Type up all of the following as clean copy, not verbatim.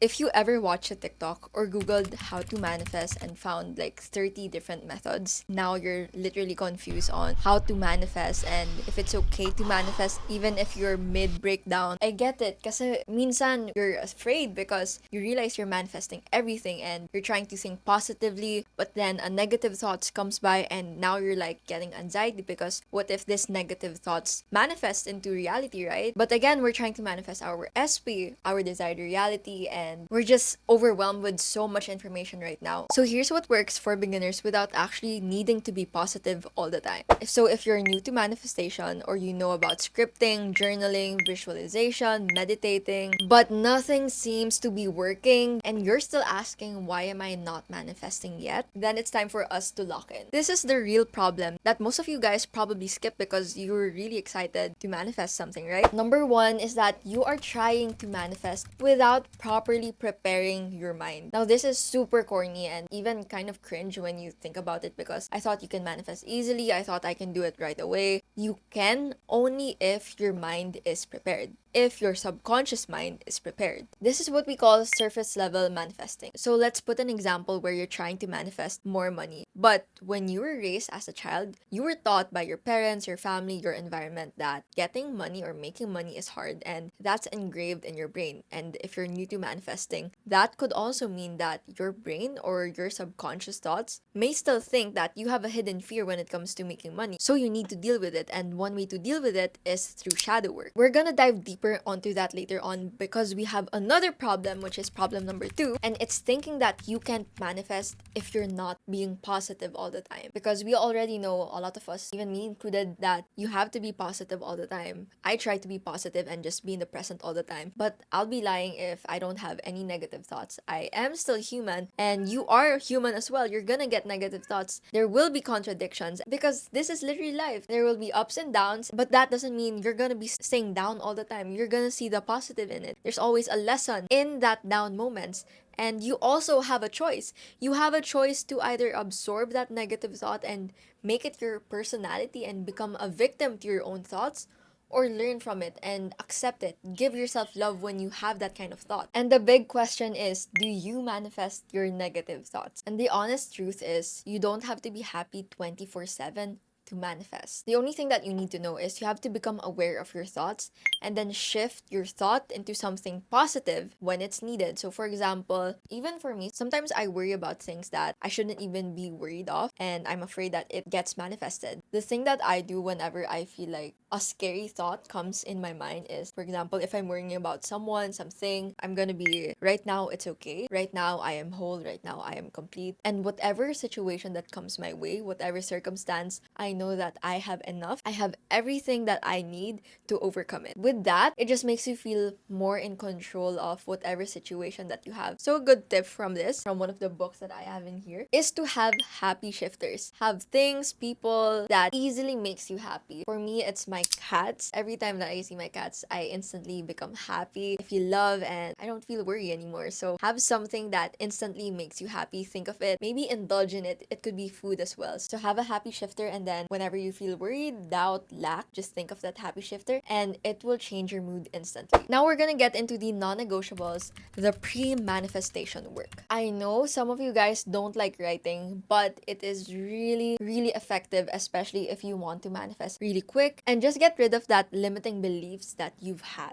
If you ever watched a TikTok or Googled how to manifest and found like 30 different methods, now you're literally confused on how to manifest and if it's okay to manifest even if you're mid breakdown. I get it kasi minsan you're afraid because you realize you're manifesting everything and you're trying to think positively, but then a negative thoughts comes by and now you're like getting anxiety because what if this negative thoughts manifest into reality, right? But again, we're trying to manifest our SP, our desired reality, and we're just overwhelmed with so much information right now. So here's what works for beginners without actually needing to be positive all the time. If you're new to manifestation or you know about scripting, journaling, visualization, meditating, but nothing seems to be working and you're still asking why am I not manifesting yet, then it's time for us to lock in. This is the real problem that most of you guys probably skip because you were really excited to manifest something, right? Number one is that you are trying to manifest without properly preparing your mind. Now, this is super corny and even kind of cringe when you think about it because I thought you can manifest easily. I thought I can do it right away. You can only if your mind is prepared. If your subconscious mind is prepared. This is what we call surface level manifesting. So let's put an example where you're trying to manifest more money. But when you were raised as a child, you were taught by your parents, your family, your environment that getting money or making money is hard and that's engraved in your brain. And if you're new to manifesting, that could also mean that your brain or your subconscious thoughts may still think that you have a hidden fear when it comes to making money. So you need to deal with it. And one way to deal with it is through shadow work. We're gonna dive deeper onto that later on because we have another problem, which is problem number 2, and it's thinking that you can't manifest if you're not being positive all the time. Because we already know, a lot of us, even me included, that you have to be positive all the time. I try to be positive and just be in the present all the time, but I'll be lying if I don't have any negative thoughts. I am still human, and you are human as well. You're gonna get negative thoughts. There will be contradictions because this is literally life. There will be ups and downs, but that doesn't mean you're gonna be staying down all the time. You're gonna see the positive in it. There's always a lesson in that down moments. And you also have a choice. You have a choice to either absorb that negative thought and make it your personality and become a victim to your own thoughts, or learn from it and accept it. Give yourself love when you have that kind of thought. And the big question is, do you manifest your negative thoughts? And the honest truth is, you don't have to be happy 24/7 to manifest. The only thing that you need to know is you have to become aware of your thoughts and then shift your thought into something positive when it's needed. So for example, even for me, sometimes I worry about things that I shouldn't even be worried of and I'm afraid that it gets manifested. The thing that I do whenever I feel like a scary thought comes in my mind is, for example, if I'm worrying about someone, something, I'm gonna be, right now it's okay. Right now I am whole. Right now I am complete. And whatever situation that comes my way, whatever circumstance, I know that I have enough. I have everything that I need to overcome it. With that, it just makes you feel more in control of whatever situation that you have. So a good tip from this, from one of the books that I have in here, is to have happy shifters. Have things, people that easily makes you happy. For me, it's my cats. Every time that I see my cats, I instantly become happy. I feel love and I don't feel worry anymore. So have something that instantly makes you happy. Think of it. Maybe indulge in it. It could be food as well. So have a happy shifter, and then whenever you feel worried, doubt, lack, just think of that happy shifter and it will change your mood instantly. Now we're gonna get into the non-negotiables, the pre-manifestation work. I know some of you guys don't like writing, but it is really, really effective, especially if you want to manifest really quick and just get rid of that limiting beliefs that you've had.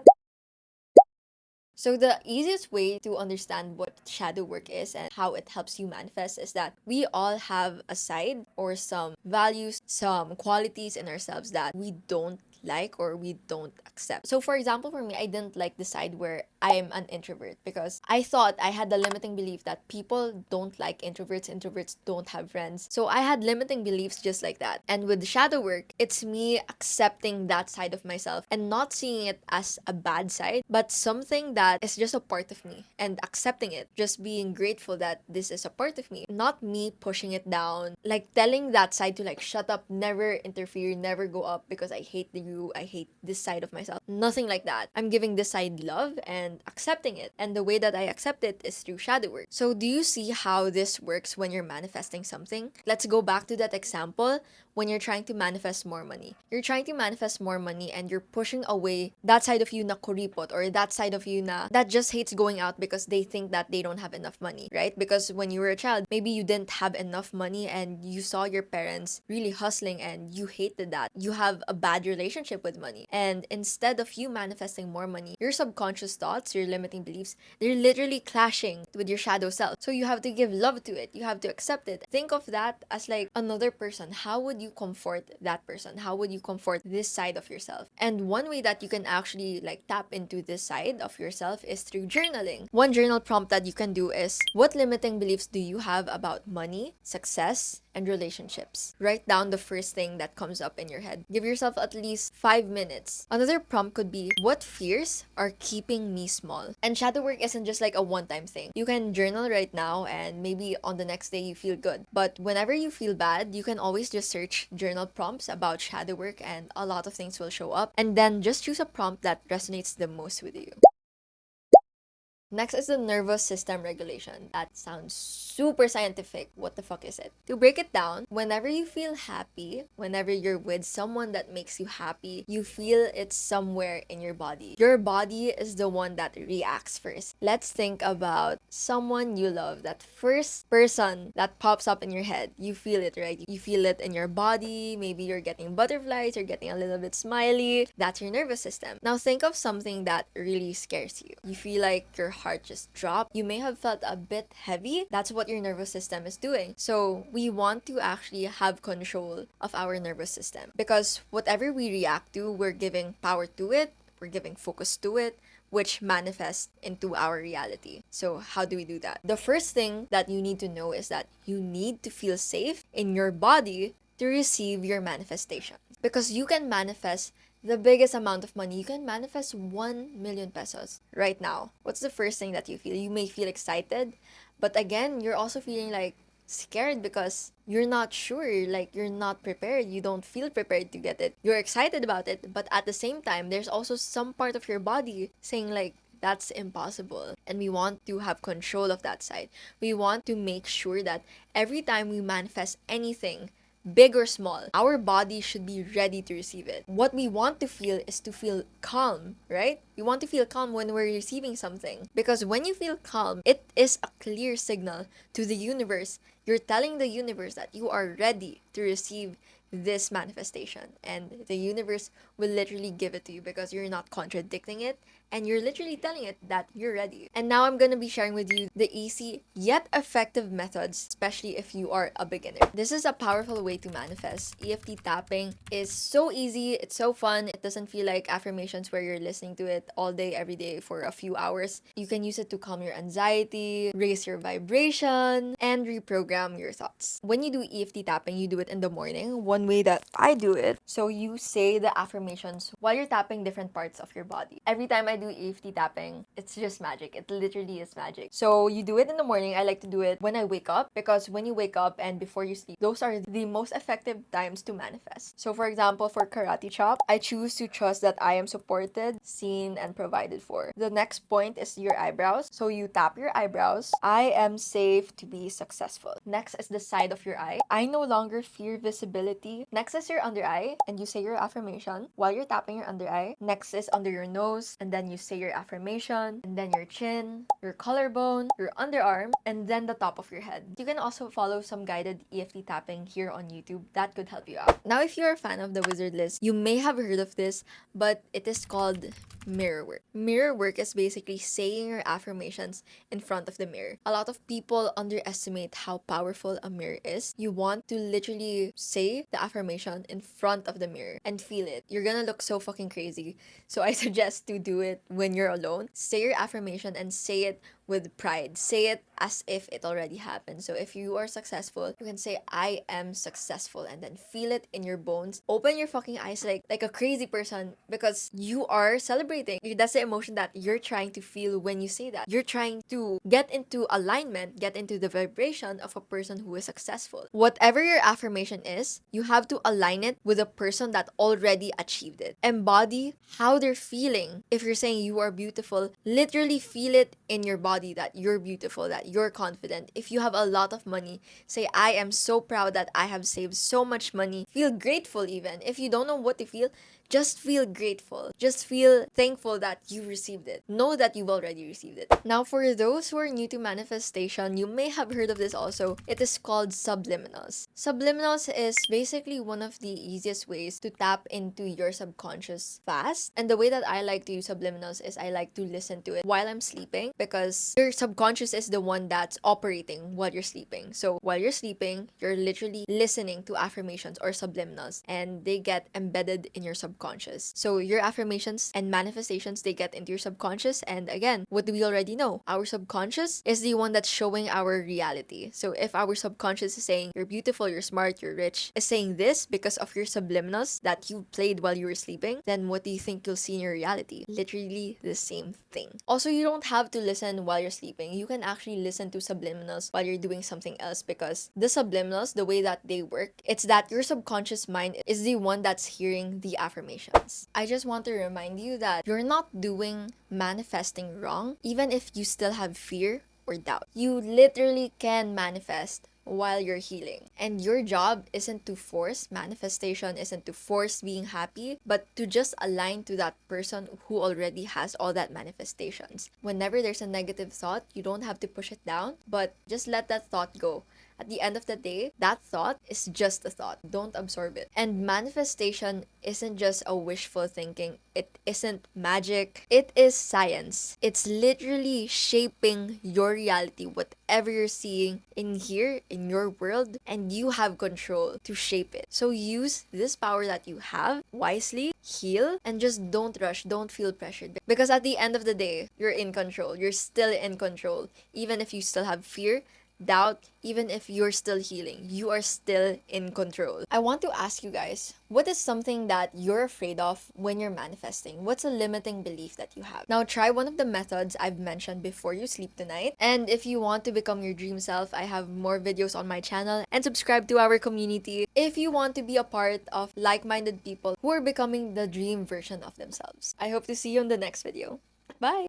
So the easiest way to understand what shadow work is and how it helps you manifest is that we all have a side or some values, some qualities in ourselves that we don't like or we don't accept. So for example, for me, I didn't like the side where I'm an introvert because I thought I had the limiting belief that people don't like introverts don't have friends. So I had limiting beliefs just like that. And with shadow work, it's me accepting that side of myself and not seeing it as a bad side, but something that is just a part of me and accepting it, just being grateful that this is a part of me, not me pushing it down, like telling that side to like shut up, never interfere, never go up because I hate you, I hate this side of myself. Nothing like that. I'm giving this side love and and accepting it. And the way that I accept it is through shadow work. So do you see how this works when you're manifesting something? Let's go back to that example when you're trying to manifest more money. You're trying to manifest more money and you're pushing away that side of you na kuripot, or that side of you na that just hates going out because they think that they don't have enough money, right? Because when you were a child, maybe you didn't have enough money and you saw your parents really hustling and you hated that. You have a bad relationship with money. And instead of you manifesting more money, your subconscious thoughts, your limiting beliefs, they're literally clashing with your shadow self. So you have to give love to it. You have to accept it. Think of that as like another person. How would you comfort that person? How would you comfort this side of yourself? And one way that you can actually like tap into this side of yourself is through journaling. One journal prompt that you can do is, what limiting beliefs do you have about money, success, and relationships? Write down the first thing that comes up in your head. Give yourself at least 5 minutes. Another prompt could be, what fears are keeping me small? And shadow work isn't just like a one-time thing. You can journal right now and maybe on the next day you feel good. But whenever you feel bad, you can always just search journal prompts about shadow work and a lot of things will show up. And then just choose a prompt that resonates the most with you. Next is the nervous system regulation. That sounds super scientific. What the fuck is it? To break it down, whenever you feel happy, whenever you're with someone that makes you happy, you feel it somewhere in your body. Your body is the one that reacts first. Let's think about someone you love. That first person that pops up in your head. You feel it, right? You feel it in your body. Maybe you're getting butterflies, you're getting a little bit smiley. That's your nervous system. Now think of something that really scares you. You feel like your heart just dropped. You may have felt a bit heavy. That's what your nervous system is doing. So we want to actually have control of our nervous system, because whatever we react to, we're giving power to it, we're giving focus to it, which manifests into our reality. So how do we do that? The first thing that you need to know is that you need to feel safe in your body to receive your manifestation. Because you can manifest the biggest amount of money. You can manifest 1 million pesos right now. What's the first thing that you feel? You may feel excited, but again, you're also feeling like scared because you're not sure, like you're not prepared. You don't feel prepared to get it. You're excited about it, but at the same time, there's also some part of your body saying like, that's impossible. And we want to have control of that side. We want to make sure that every time we manifest anything, big or small, our body should be ready to receive it. What we want to feel is to feel calm, right? We want to feel calm when we're receiving something. Because when you feel calm, it is a clear signal to the universe. You're telling the universe that you are ready to receive this manifestation. And the universe will literally give it to you because you're not contradicting it. And you're literally telling it that you're ready. And now I'm gonna be sharing with you the easy yet effective methods, especially if you are a beginner. This is a powerful way to manifest. EFT tapping is so easy, it's so fun. It doesn't feel like affirmations where you're listening to it all day, every day for a few hours. You can use it to calm your anxiety, raise your vibration, and reprogram your thoughts. When you do EFT tapping, you do it in the morning. One way that I do it, so you say the affirmations while you're tapping different parts of your body. Every time I do EFT tapping, it's just magic. It literally is magic. So you do it in the morning. I like to do it when I wake up, because when you wake up and before you sleep, those are the most effective times to manifest. So for example, for karate chop, I choose to trust that I am supported, seen, and provided for. The next point is your eyebrows. So you tap your eyebrows. I am safe to be successful. Next is the side of your eye. I no longer fear visibility. Next is your under eye, and you say your affirmation while you're tapping your under eye. Next is under your nose, and then you say your affirmation, and then your chin, your collarbone, your underarm, and then the top of your head. You can also follow some guided EFT tapping here on YouTube. That could help you out. Now, if you're a fan of the wizard list, you may have heard of this, but it is called mirror work. Mirror work is basically saying your affirmations in front of the mirror. A lot of people underestimate how powerful a mirror is. You want to literally say the affirmation in front of the mirror and feel it. You're gonna look so fucking crazy. So I suggest to do it when you're alone. Say your affirmation and say it with pride. Say it as if it already happened. So if you are successful, you can say, I am successful, and then feel it in your bones. Open your fucking eyes like a crazy person, because you are celebrating. That's the emotion that you're trying to feel when you say that. You're trying to get into alignment, get into the vibration of a person who is successful. Whatever your affirmation is, you have to align it with a person that already achieved it. Embody how they're feeling. If you're saying you are beautiful, literally feel it in your body that you're beautiful, that you're confident. If you have a lot of money, say, I am so proud that I have saved so much money. Feel grateful even. If you don't know what to feel, just feel grateful. Just feel thankful that you received it. Know that you've already received it. Now, for those who are new to manifestation, you may have heard of this also. It is called subliminals. Subliminals is basically one of the easiest ways to tap into your subconscious fast. And the way that I like to use subliminals is I like to listen to it while I'm sleeping, because your subconscious is the one that's operating while you're sleeping. So while you're sleeping, you're literally listening to affirmations or subliminals, and they get embedded in your subconscious. So your affirmations and manifestations, they get into your subconscious. And again, what do we already know? Our subconscious is the one that's showing our reality. So if our subconscious is saying you're beautiful, you're smart, you're rich, is saying this because of your subliminals that you played while you were sleeping, then what do you think you'll see in your reality? Literally the same thing. Also, you don't have to listen while you're sleeping. You can actually listen to subliminals while you're doing something else, because the subliminals, the way that they work, it's that your subconscious mind is the one that's hearing the affirmations. I just want to remind you that you're not doing manifesting wrong, even if you still have fear or doubt. You literally can manifest while you're healing. And your job isn't to force manifestation, isn't to force being happy, but to just align to that person who already has all that manifestations. Whenever there's a negative thought, you don't have to push it down, but just let that thought go. At the end of the day, that thought is just a thought. Don't absorb it. And manifestation isn't just a wishful thinking. It isn't magic. It is science. It's literally shaping your reality, whatever you're seeing in here, in your world, and you have control to shape it. So use this power that you have wisely, heal, and just don't rush, don't feel pressured. Because at the end of the day, you're in control. You're still in control. Even if you still have fear, doubt, even if you're still healing, you are still in control. I want to ask you guys, what is something that you're afraid of when you're manifesting? What's a limiting belief that you have? Now try one of the methods I've mentioned before you sleep tonight. And if you want to become your dream self, I have more videos on my channel, and subscribe to our community if you want to be a part of like-minded people who are becoming the dream version of themselves. I hope to see you in the next video. Bye!